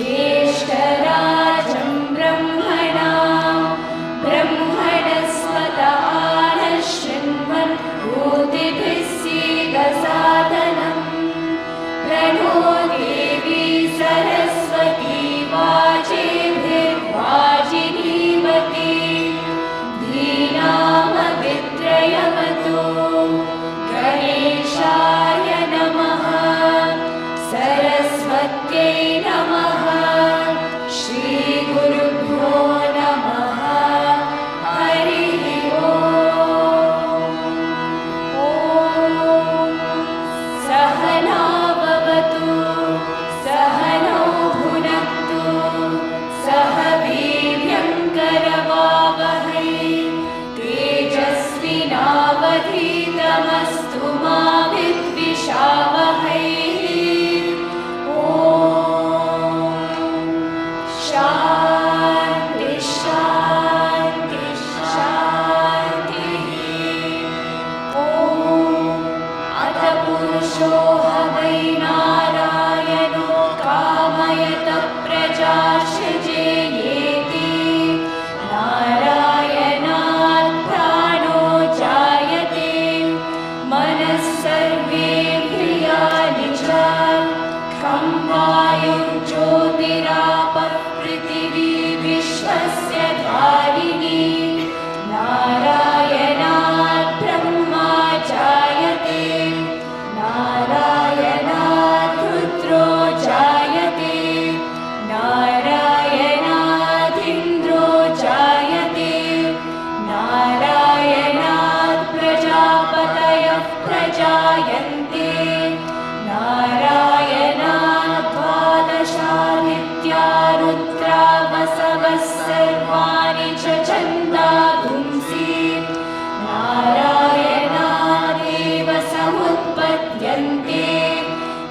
ज्येष्ठराजं ब्रह्मणां ब्रह्मणस्पत आनः शृण्वन् भूतिभिः सीदसादनम् प्रणो देवी सरस्वती वाजेभिर्वाजिनीवती धीनामवित्रयवतु गणेशाय नमः सरस्वत्यै नमः श्रीगुरुभ्यो नमः हरिः ओम् सहना भवतु सहनौ भुनक्तु सह वीर्यं करवावहै तेजस्विनावधीतमस्तु मा विद्विषावहै शान्ति शान्ति शान्तिः अथ पुरुषो वै नारायणो कामयतः प्रजासृजेयेति नारायणात् प्राणो जायते मनः सर्वेन्द्रियाणि च खं वायुर्ज्योतिरापः पृथिवी विश्वस्य धारिणी नारायणात् ब्रह्मा जायते नारायणात् रुद्रो जायते नारायणादिन्द्रो जायते नारायणात् प्रजापतयः प्रजायन्ते नारायणात् द्वादशादित्या रुद्रा वसवः सर्वाणि च छन्दागुंसि नारायणादेव समुत्पद्यन्ते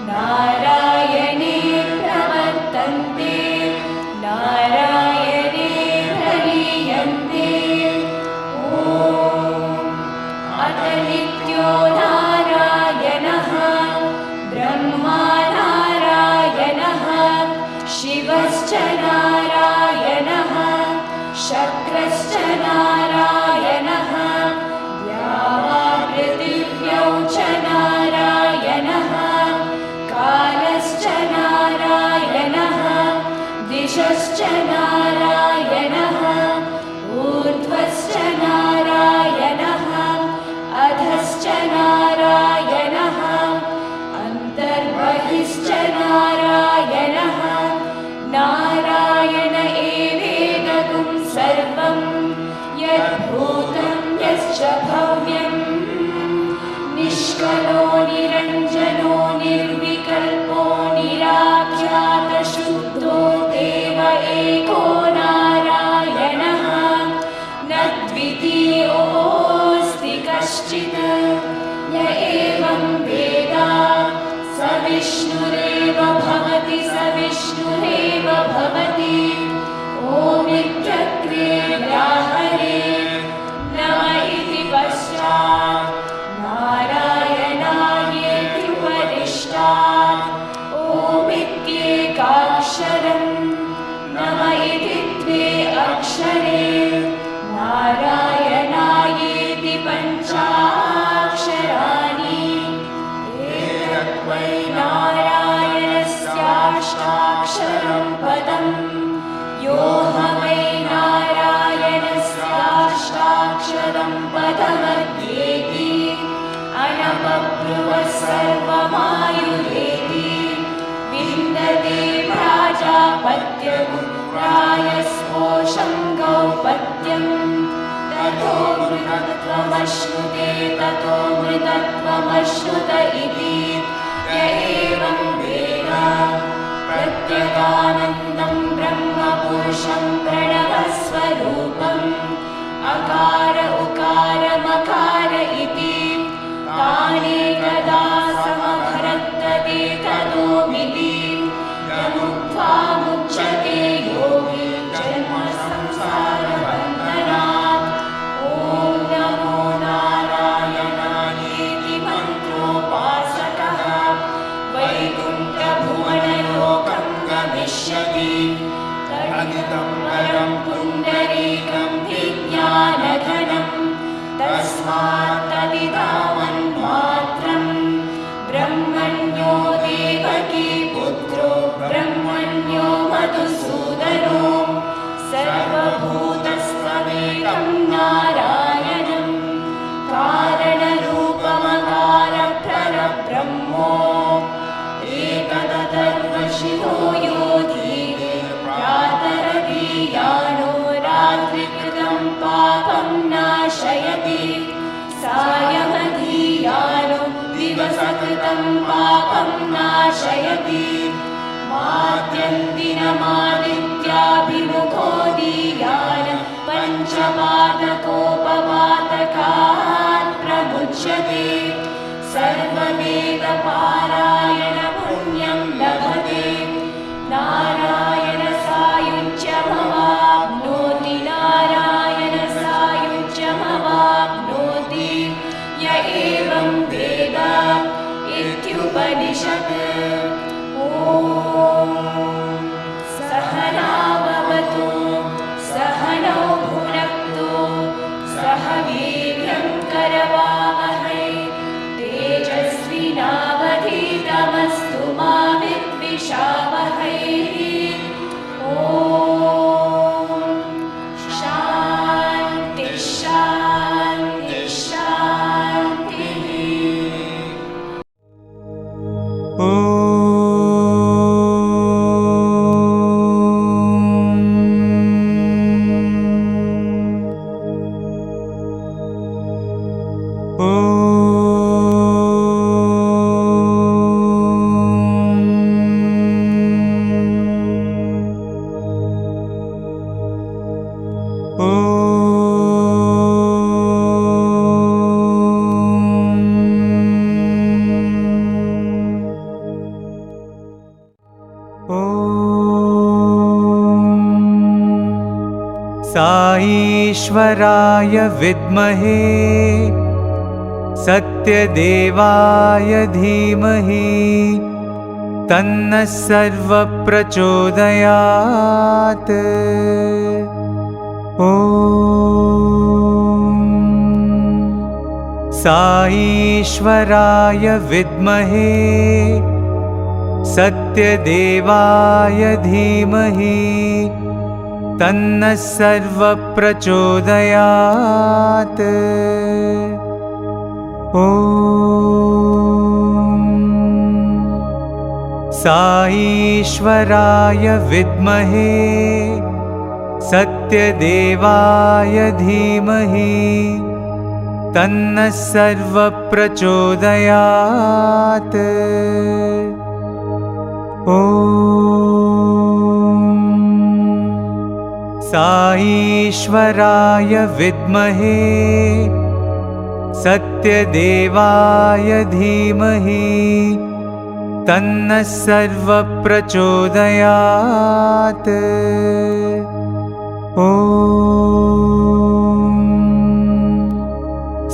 नारायणे प्रवर्तन्ते नारायणे प्रलीयन्ते अथ नित्यो नारायणः ब्रह्मा नारायणः शिवश्च नारायणः शक्रश्च नारायणः द्यावापृथिव्यौ च नारायणः कालश्च नारायणः दिशश्च नारायणः ऊर्ध्वश्च नारायणः अधश्च नारायणः अन्तर्बहिश्च नारायणः नारायण एवेदगुं सर्वं यद्भूतं यश्च भव्यं निष्कलो निरञ्जनो निर्विकल्पो निराख्यातशुद्धो देव एको नारायणः न द्वितीयोऽस्ति कश्चित् य एवं वेद स विष्णुरेव भवति स विष्णुरेव भवति ओमित्यग्रे व्याहरे नम इति पश्चात् नारायणायेति उपरिष्टात् ओमित्येकाक्षरं नम इति द्वे अक्षरे नारायणायेति पञ्चाक्षराणि एतद्वै नारायणस्याष्टाक्षरं पदं यो वै नारायणस्याष्टाक्षरं पदमध्येति अनपब्रुवः सर्वमायुरेति विन्दते प्राजापत्यपुत्रायस्पोषं गौपत्यं ततो मृतत्वमश्नुते ततो मृतत्वमश्नुत इति य एवं वेद प्रत्यगानन्दं ब्रह्मपुरुषं प्रणवस्वरूपम् अकार उकार मकार इति तानेकदा समभरत्तते ततोमिति यमुक्त्वा मुच्यते योगी जन्म संसारबन्धनात् ॐ नमो नारायणायेति मन्त्रोपासकः वैकुण्ठभुवनलोकं गमिष्यति पश्यति तदिदं परं पुण्डरीकं विज्ञानघनं तस्मात् तदिदावन्मात्रं ब्रह्मण्यो देवकी पुत्रो ब्रह्मण्यो मधुसूदनो सर्वभूतस्त्वमेकं नारायणं कारणरूपमकारप्ररब्रह्मो एकतदर्वशिवो योधीरे प्रातरदीयानो रात्रिकृतं पापं नाशयति सायमधीयानो दिवसकृतं पापं नाशयति माद्यन्दिनमादित्याभिमुखो दीयान पञ्चपातकोपपातकात् प्रमुच्यते सर्ववेदपारायण पुण्यं लभते नारायण सायुज्यमवाप्नोति नारायण सायुज्यमवाप्नोति य एवं वेद इत्युपनिषत्। सहनाववतु सहनौ भुनक्तु सह वीर्यं करवावहै तेजस्विनावधीतमस्तु मा विद्विषावहै। ॐ शान्ति शान्ति शान्तिः। साईश्वराय विद्महे सत्यदेवाय धीमहि तन्नः सर्वप्रचोदयात्। ॐ साईश्वराय विद्महे सत्यदेवाय धीमहि तन्नः सर्वप्रचोदयात्। ॐ साईश्वराय विद्महे सत्यदेवाय धीमहि तन्नः सर्वप्रचोदयात्। ॐ साईश्वराय विद्महे सत्यदेवाय धीमहि तन्नः सर्वप्रचोदयात्। ॐ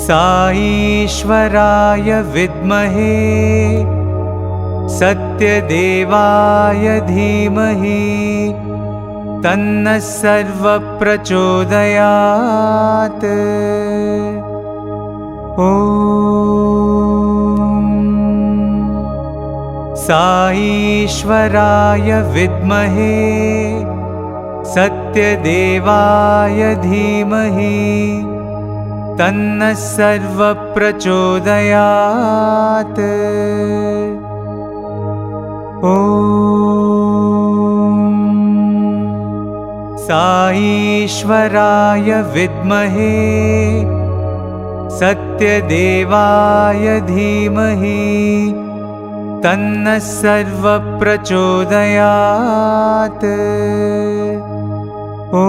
साईश्वराय विद्महे सत्यदेवाय धीमहि तन्नः सर्वप्रचोदयात्। ॐ साईश्वराय विद्महे सत्यदेवाय धीमहि तन्नः सर्वप्रचोदयात्। ॐ साईश्वराय विद्महे सत्यदेवाय धीमहि तन्नः सर्वप्रचोदयात्। ॐ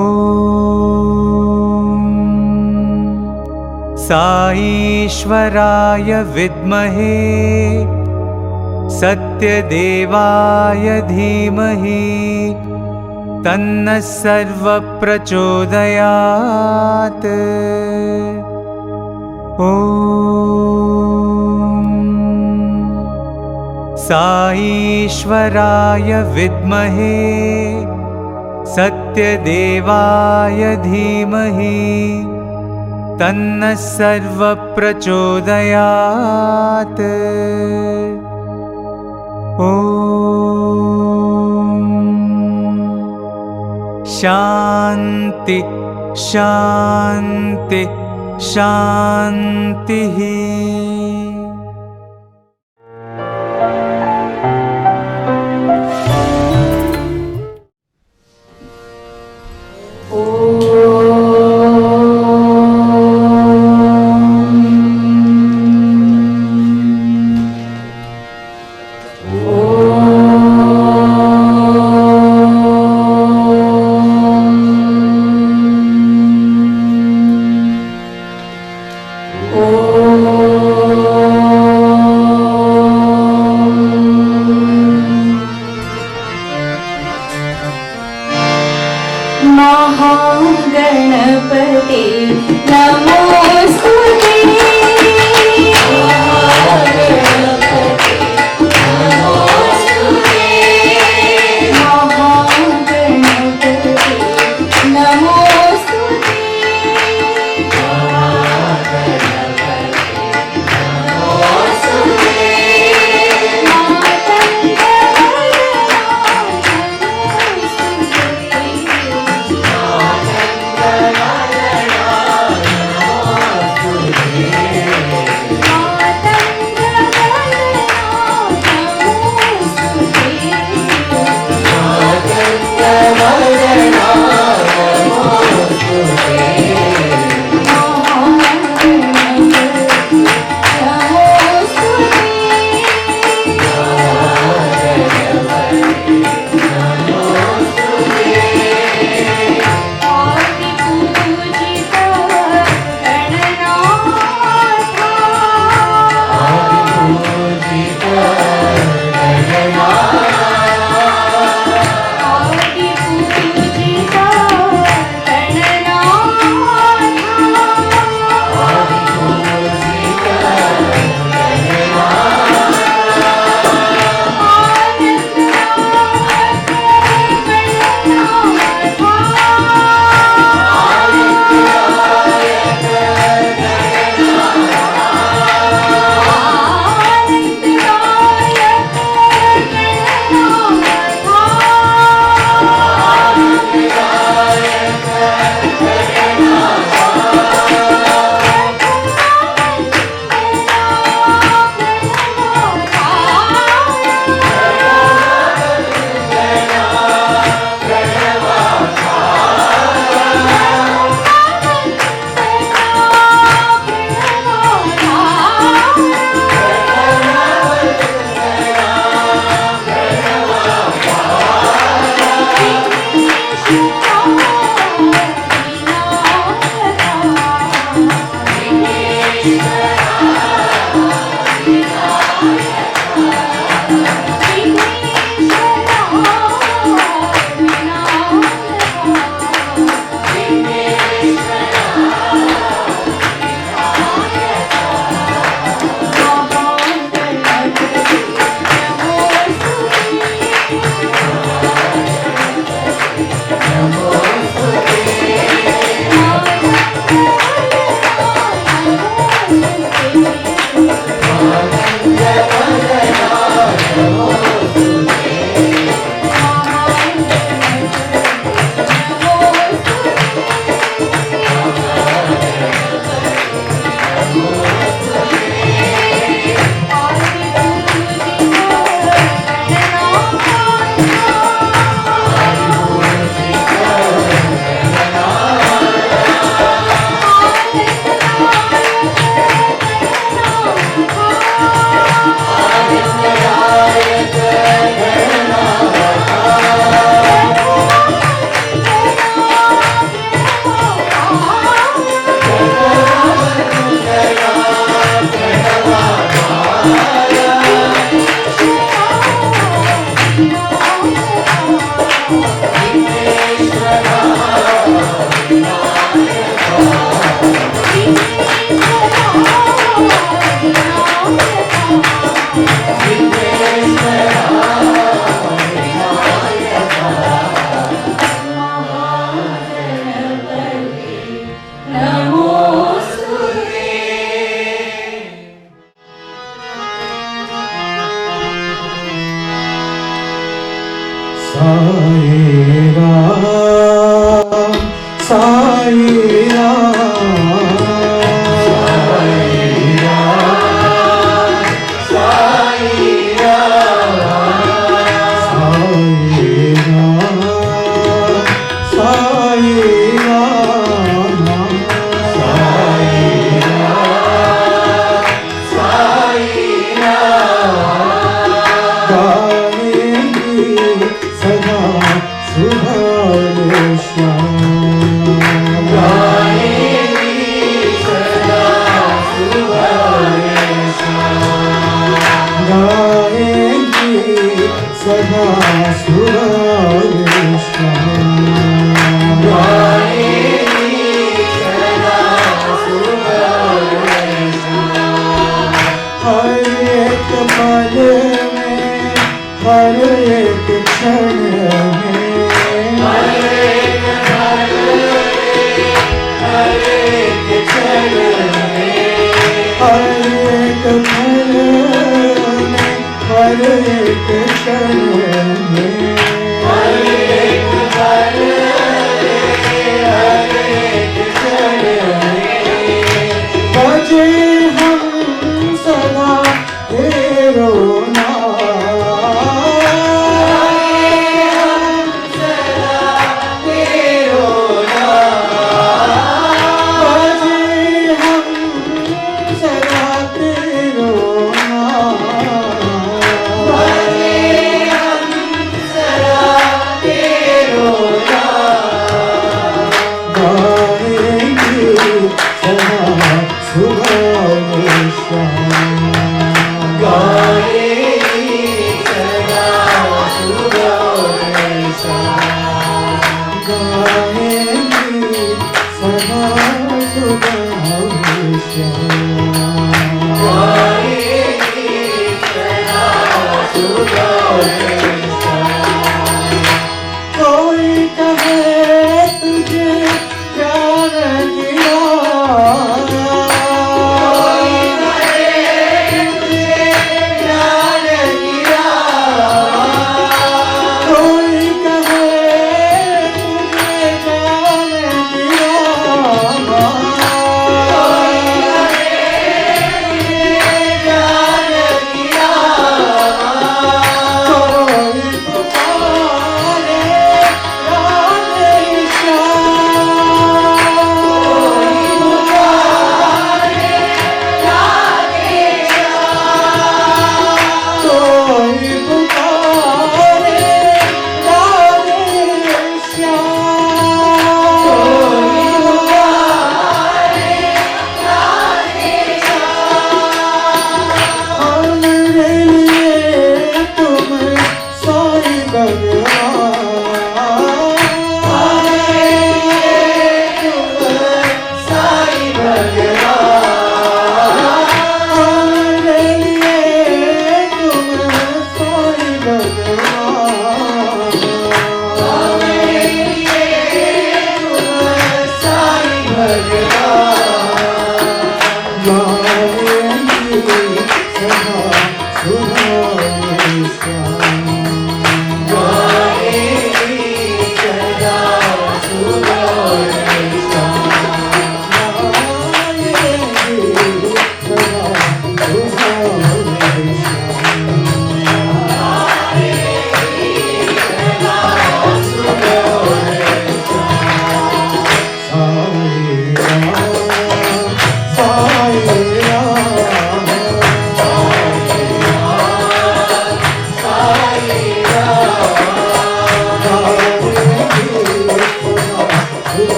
साईश्वराय विद्महे सत्यदेवाय धीमहि तन्नः सर्वप्रचोदयात्। ॐ साईश्वराय विद्महे सत्यदेवाय धीमहि तन्नः सर्वप्रचोदयात्। ॐ शान्ति शान्ति शान्तिः। महागणपते नमोस्तुते।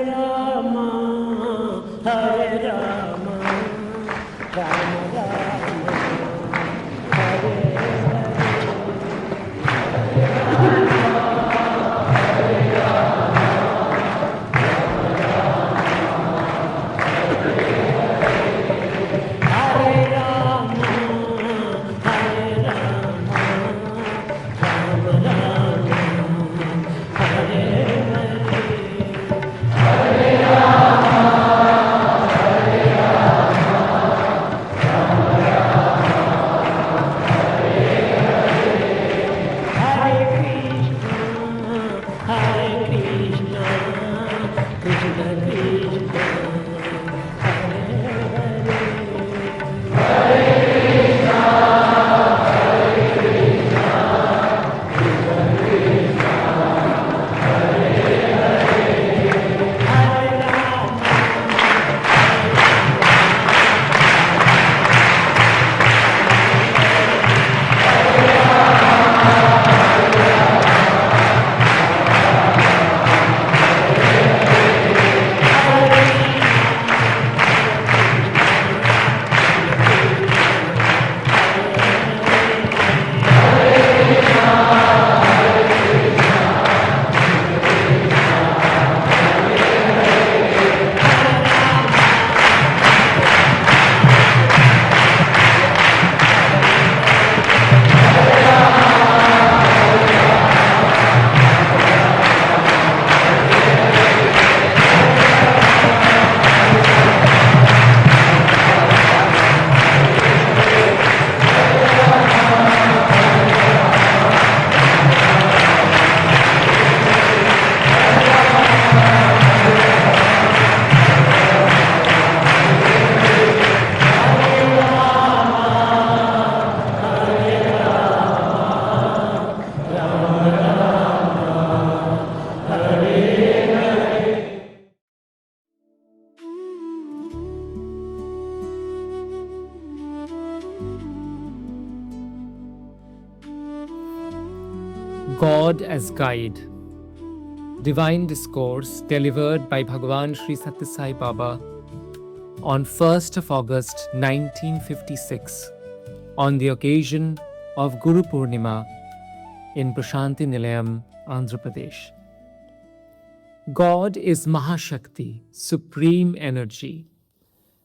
Rama, Hare Rama, Rama Rama, Hare Hare Rama, Hare Rama, Rama Rama, Hare Hare Krishna, Hare Krishna, Krishna Krishna, Hare Hare. Hare Rama, God as Guide. Divine Discourse delivered by Bhagavan Sri Sathya Sai Baba on 1st of August 1956 on the occasion of Guru Purnima in Prashanti Nilayam, Andhra Pradesh. God is Mahashakti, supreme energy,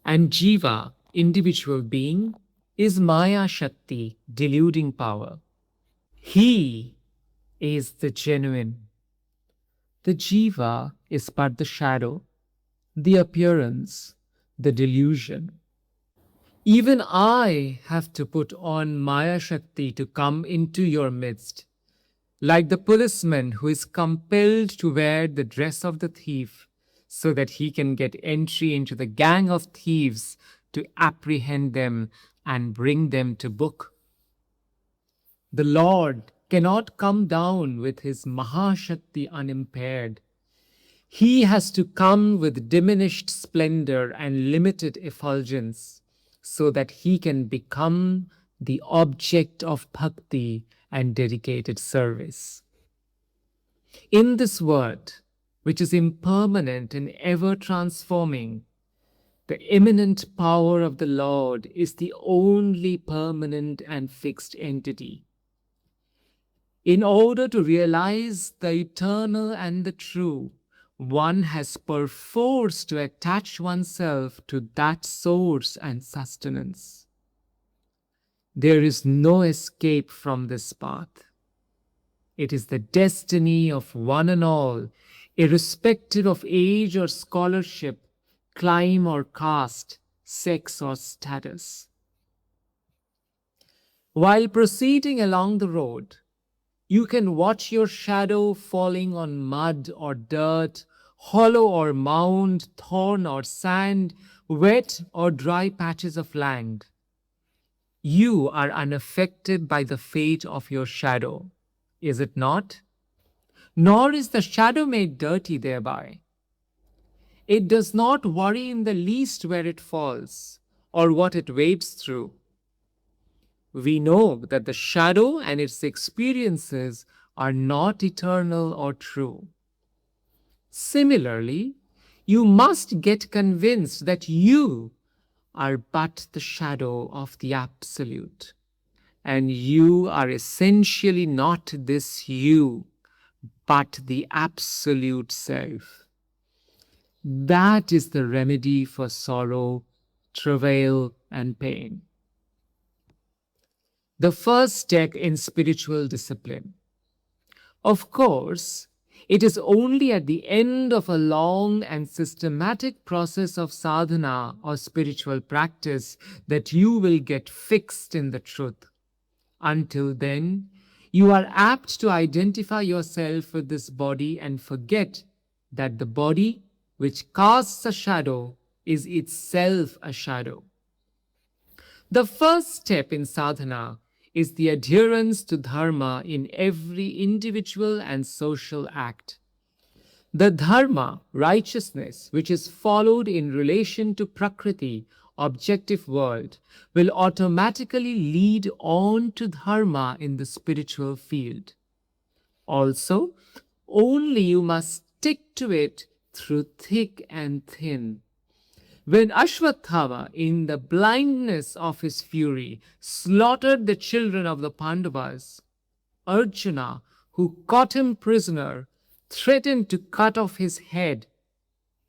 and Jiva, individual being, is Maya Shakti, deluding power. He is the genuine. The Jiva is but the shadow, the appearance, the delusion. Even I have to put on Maya Shakti to come into your midst, like the policeman who is compelled to wear the dress of the thief so that he can get entry into the gang of thieves to apprehend them and bring them to book. The Lord cannot come down with his Mahashakti unimpaired. He has to come with diminished splendor and limited effulgence so that he can become the object of bhakti and dedicated service. In this word, which is impermanent and ever transforming, the immanent power of the Lord is the only permanent and fixed entity. In order to realize the eternal and the true, one has perforce to attach oneself to that source and sustenance. There is no escape from this path. It is the destiny of one and all, irrespective of age or scholarship, clime or caste, sex or status. While proceeding along the road, you can watch your shadow falling on mud or dirt, hollow or mound, thorn or sand, wet or dry patches of land. You are unaffected by the fate of your shadow, is it not? Nor is the shadow made dirty thereby. It does not worry in the least where it falls or what it wades through. We know that the shadow and its experiences are not eternal or true. Similarly, You must get convinced that you are but the shadow of the Absolute, and you are essentially not this you, but the Absolute Self. That is the remedy for sorrow, travail, and pain. The first step in spiritual discipline. Of course, it is only at the end of a long and systematic process of sadhana or spiritual practice that you will get fixed in the truth. Until then, you are apt to identify yourself with this body and forget that the body, which casts a shadow, is itself a shadow. The first step in sadhana is the adherence to dharma in every individual and social act. The dharma, righteousness, which is followed in relation to prakriti, objective world, will automatically lead on to dharma in the spiritual field. Also, only you must stick to it through thick and thin. When Ashwatthama, in the blindness of his fury, slaughtered the children of the Pandavas, Arjuna, who caught him prisoner, threatened to cut off his head.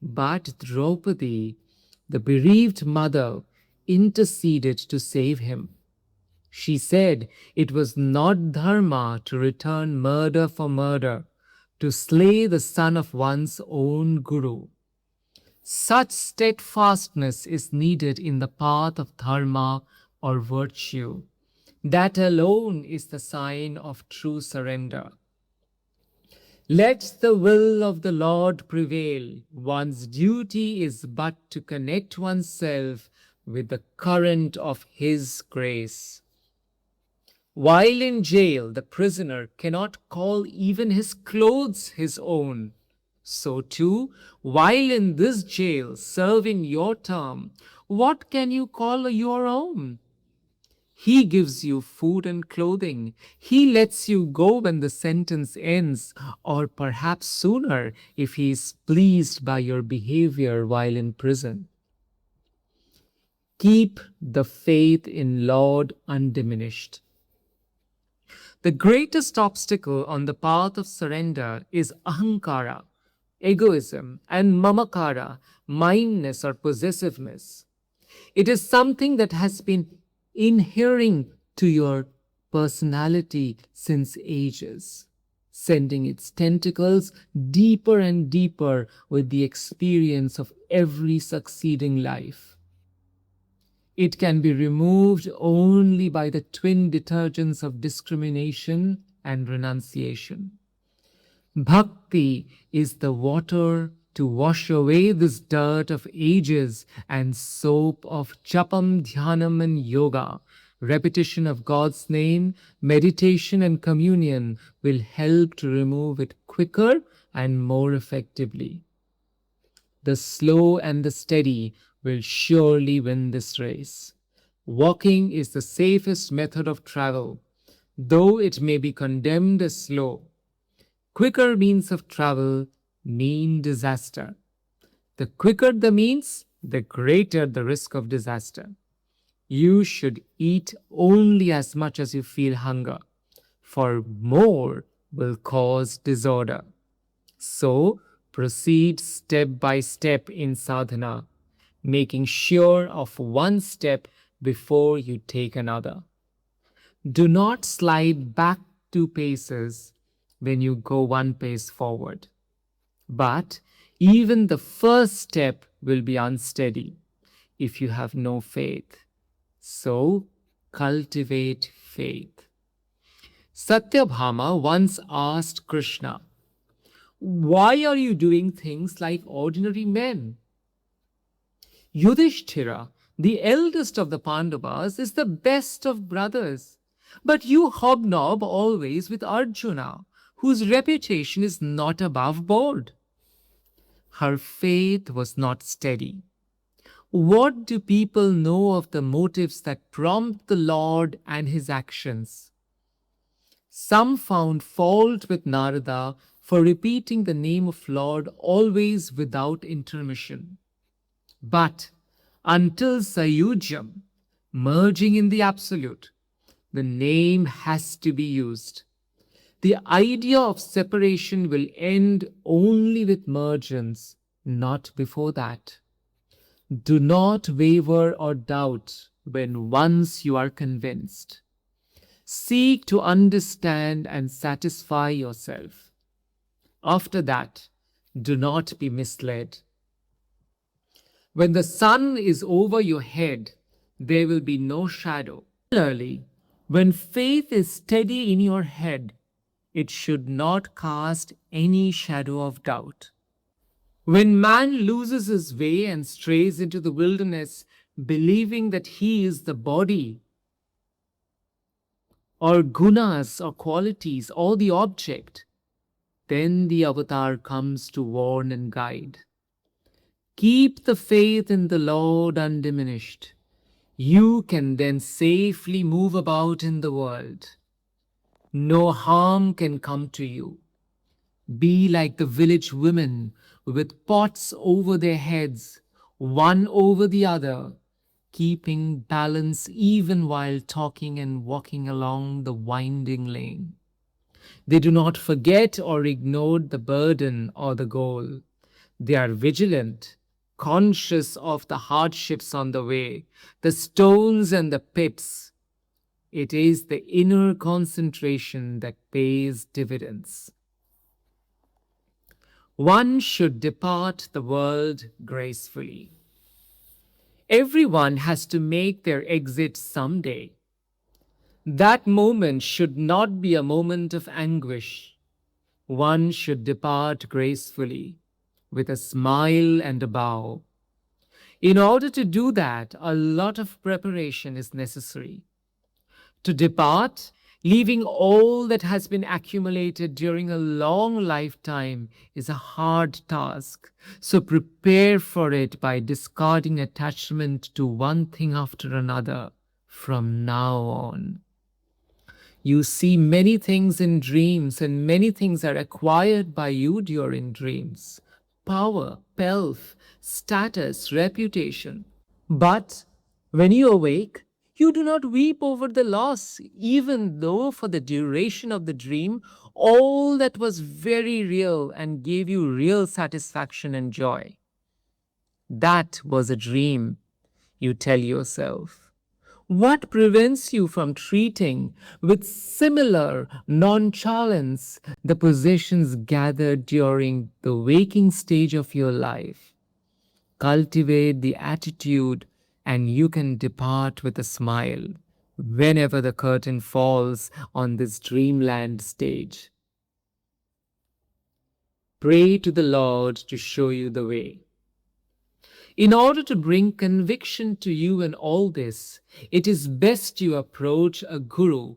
But Draupadi, the bereaved mother, interceded to save him. She said it was not dharma to return murder for murder, to slay the son of one's own guru. Such steadfastness is needed in the path of dharma or virtue. That alone is the sign of true surrender. Let the will of the Lord prevail. One's duty is but to connect oneself with the current of His grace. While in jail, the prisoner cannot call even his clothes his own. So too, while in this jail serving your term, what can you call your own? He gives you food and clothing. He lets you go when the sentence ends, or perhaps sooner if he is pleased by your behavior while in prison. Keep the faith in Lord undiminished. The greatest obstacle on the path of surrender is ahankara, egoism, and mamakara, mindness or possessiveness. It is something that has been inhering to your personality since ages, sending its tentacles deeper and deeper with the experience of every succeeding life. It can be removed only by the twin detergents of discrimination and renunciation. Bhakti is the water to wash away this dirt of ages and soap of japam, dhyanam and yoga. Repetition of God's name, meditation and communion will help to remove it quicker and more effectively. The slow and the steady will surely win this race. Walking is the safest method of travel, though it may be condemned as slow. Quicker means of travel mean disaster. The quicker the means, the greater the risk of disaster. You should eat only as much as you feel hunger, for more will cause disorder. So, proceed step by step in sadhana, making sure of one step before you take another. Do not slide back 2 paces when you go 1 pace forward. But even the first step will be unsteady if you have no faith. So, cultivate faith. Satyabhama once asked Krishna, "Why are you doing things like ordinary men?" Yudhishthira, the eldest of the Pandavas, is the best of brothers. But you hobnob always with Arjuna, whose reputation is not above board. Her faith was not steady. What do people know of the motives that prompt the Lord and his actions? Some found fault with Narada for repeating the name of Lord always without intermission. But until Sayujam, merging in the Absolute, the name has to be used. The idea of separation will end only with mergence, not before that. Do not waver or doubt when once you are convinced. Seek to understand and satisfy yourself. After that, do not be misled. When the sun is over your head, there will be no shadow. Similarly, when faith is steady in your head, it should not cast any shadow of doubt. When man loses his way and strays into the wilderness, believing that he is the body, or gunas or qualities, or the object, then the avatar comes to warn and guide. Keep the faith in the Lord undiminished. You can then safely move about in the world. No harm can come to you. Be like the village women with pots over their heads, one over the other, keeping balance even while talking and walking along the winding lane. They do not forget or ignore the burden or the goal. They are vigilant, conscious of the hardships on the way, the stones and the pips. It is the inner concentration that pays dividends. One should depart the world gracefully. Everyone has to make their exit someday. That moment should not be a moment of anguish. One should depart gracefully, with a smile and a bow. In order to do that, a lot of preparation is necessary. To depart, leaving all that has been accumulated during a long lifetime, is a hard task. So prepare for it by discarding attachment to one thing after another from now on. You see many things in dreams, and many things are acquired by you during dreams. Power, pelf, status, reputation. But when you awake, you do not weep over the loss, even though for the duration of the dream, all that was very real and gave you real satisfaction and joy. That was a dream, you tell yourself. What prevents you from treating with similar nonchalance the possessions gathered during the waking stage of your life? Cultivate the attitude, and you can depart with a smile whenever the curtain falls on this dreamland stage. Pray to the Lord to show you the way. In order to bring conviction to you in all this, it is best you approach a guru,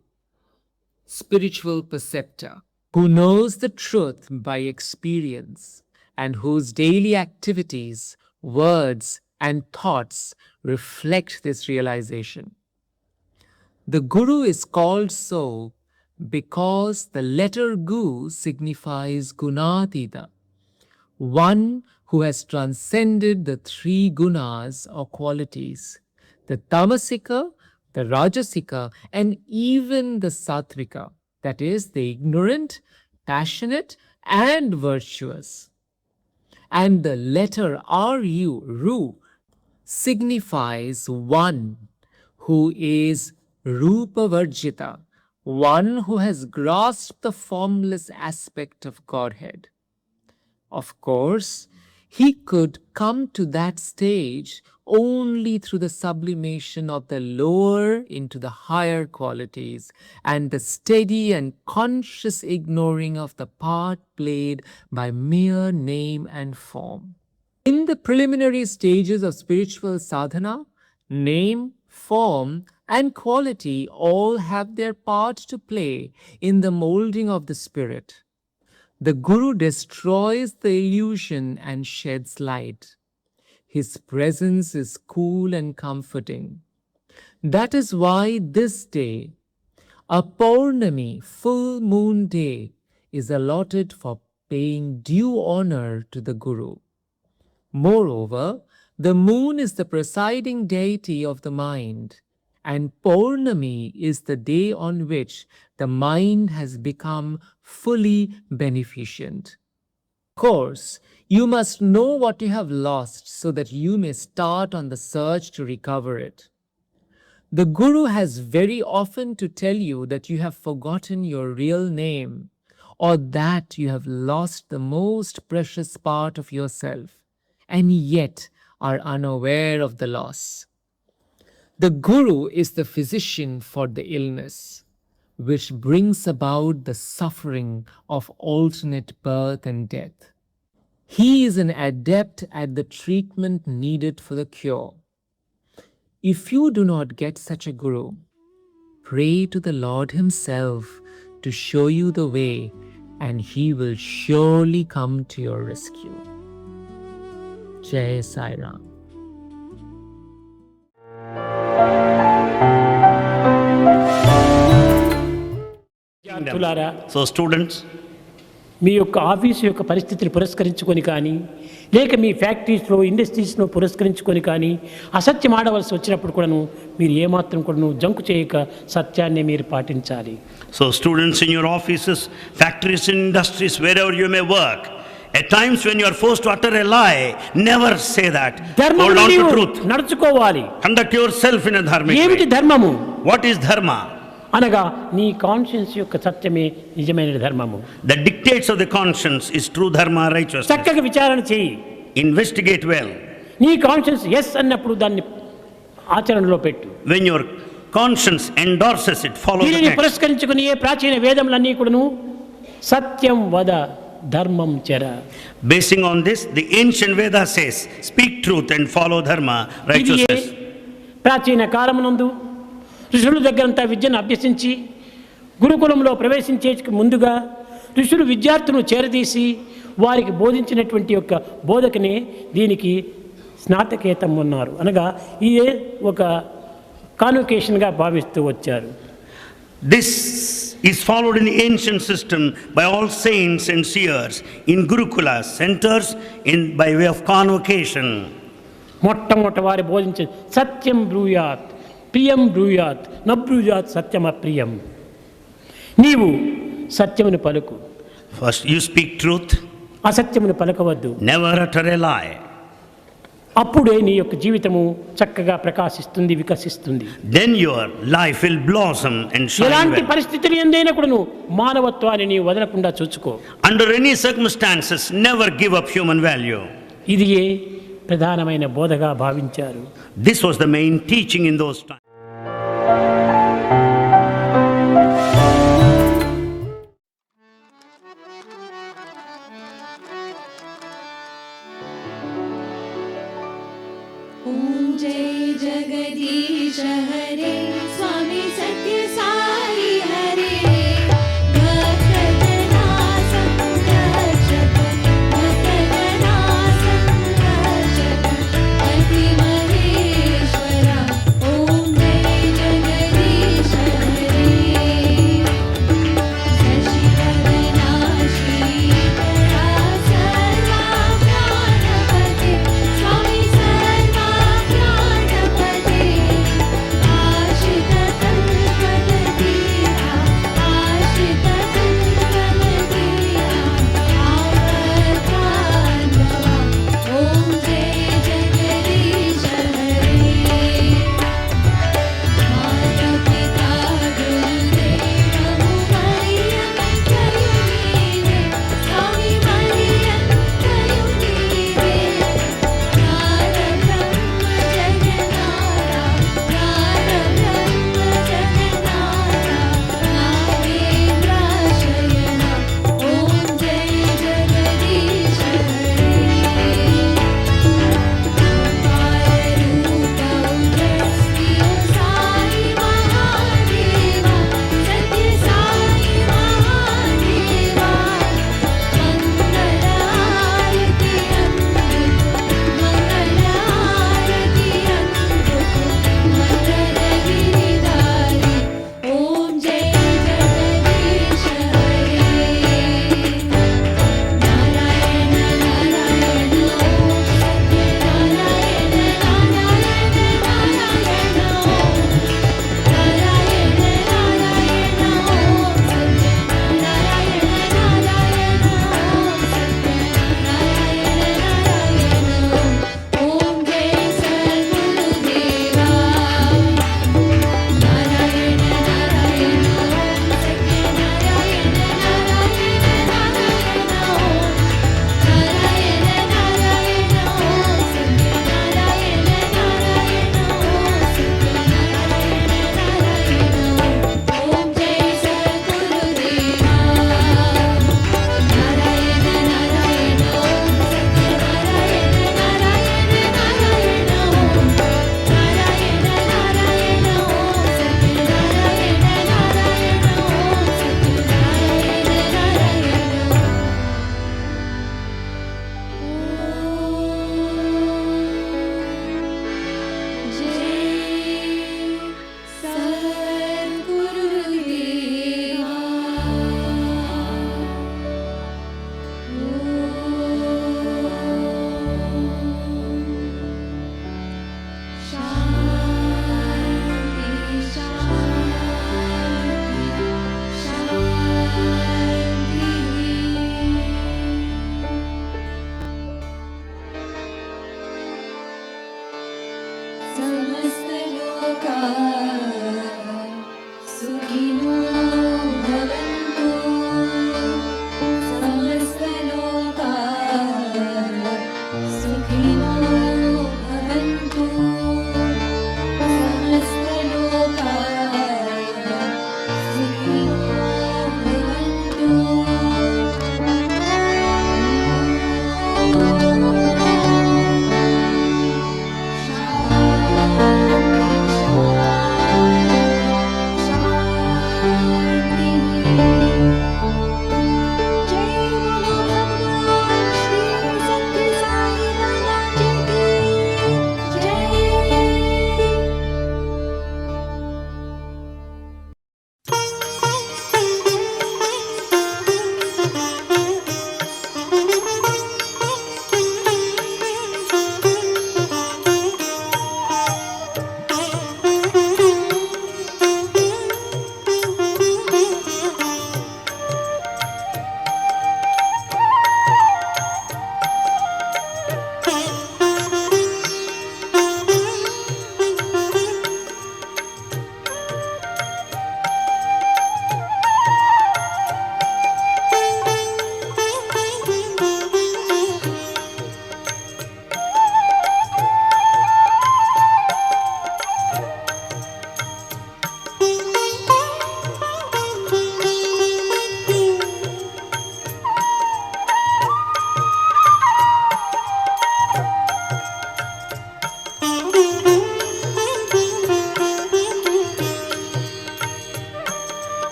spiritual preceptor, who knows the truth by experience and whose daily activities, words, and thoughts reflect this realization. The guru is called so because the letter gu signifies gunatita, one who has transcended the three gunas or qualities, the tamasika, the rajasika, and even the sattvika, that is, the ignorant, passionate, and virtuous. And the letter ru signifies one who is rupa varjita, one who has grasped the formless aspect of Godhead. Of course, he could come to that stage only through the sublimation of the lower into the higher qualities and the steady and conscious ignoring of the part played by mere name and form. In the preliminary stages of spiritual sadhana, name, form, and quality all have their part to play in the molding of the spirit. The Guru destroys the illusion and sheds light. His presence is cool and comforting. That is why this day, a Paurnami, full moon day, is allotted for paying due honor to the Guru. Moreover, the moon is the presiding deity of the mind, and Purnami is the day on which the mind has become fully beneficent. Of course, you must know what you have lost so that you may start on the search to recover it. The Guru has very often to tell you that you have forgotten your real name, or that you have lost the most precious part of yourself, and yet are unaware of the loss. The Guru is the physician for the illness, which brings about the suffering of alternate birth and death. He is an adept at the treatment needed for the cure. If you do not get such a Guru, pray to the Lord Himself to show you the way, and He will surely come to your rescue. Jai Sai Ram. విద్యార్థులారా, So students, మీ యొక్క office యొక్క పరిస్థితిని పురస్కరించుకొని కానీ, లేక మీ ఫ్యాక్టరీస్లో ఇండస్ట్రీస్ను పురస్కరించుకొని కానీ అసత్యం ఆడవలసి వచ్చినప్పుడు కూడాను మీరు ఏమాత్రం కూడాను జంకు చేయక సత్యాన్ని మీరు పాటించాలి. so students in your offices, factories, industries, wherever you may work, at times when you are forced to utter a lie, never say that. Hold ధర్మమును on to నీవు truth. నడుచుకోవాలి. Conduct yourself in a dharmic ఏమిటి way. ధర్మము What is dharma? అనగా నీ conscience యొక్క సత్యమే నిజమైన ధర్మము. The dictates of the conscience is true dharma, righteousness. చక్కగా విచారణ చేయి. Investigate well. నీ కాన్షియన్స్ ఎస్ అన్నప్పుడు దాన్ని ఆచరణలో పెట్టు. When your conscience endorses it, follow the దీనిని text. పురస్కరించుకుని ఏ ప్రాచీన వేదములన్నీ కూడాను సత్యం వద ధర్మం చర. Basing on this, the ancient Veda says, speak truth and follow dharma, ఇది righteousness. ప్రాచీన కాలమునందు ఋషుల దగ్గరంతా విద్యను అభ్యసించి గురుకులంలో ప్రవేశించే ముందుగా ఋషులు విద్యార్థులను చేరదీసి వారికి బోధించినటువంటి యొక్క బోధకనే దీనికి స్నాతకేతం అన్నారు. అనగా ఇదే ఒక కాన్వకేషన్గా భావిస్తూ వచ్చారు. This is followed in the ancient system by all saints and seers in Gurukula centers by way of convocation. మొట్టమొదటి వారి బోధించే సత్యం బ్రూయాత్ ప్రియం బ్రూయాత్ నబ్రూయాత్ సత్యం అప్రియం. నీవు సత్యమును పలుకు, First, you speak truth, అసత్యమును పలకవద్దు. never utter a lie. అప్పుడే నీ యొక్క జీవితము చక్కగా ప్రకాశిస్తుంది, వికసిస్తుంది. Then your life will blossom and shine ఎలాంటి well. పరిస్థితులు ఎందైనా కూడా నువ్వు మానవత్వాన్ని నీవు వదలకుండా చూసుకో. Under any circumstances, never give up human value. ఇది ప్రధానమైన బోధగా భావించారు. This was the main teaching in those times. ॐ जय जगदीश हरे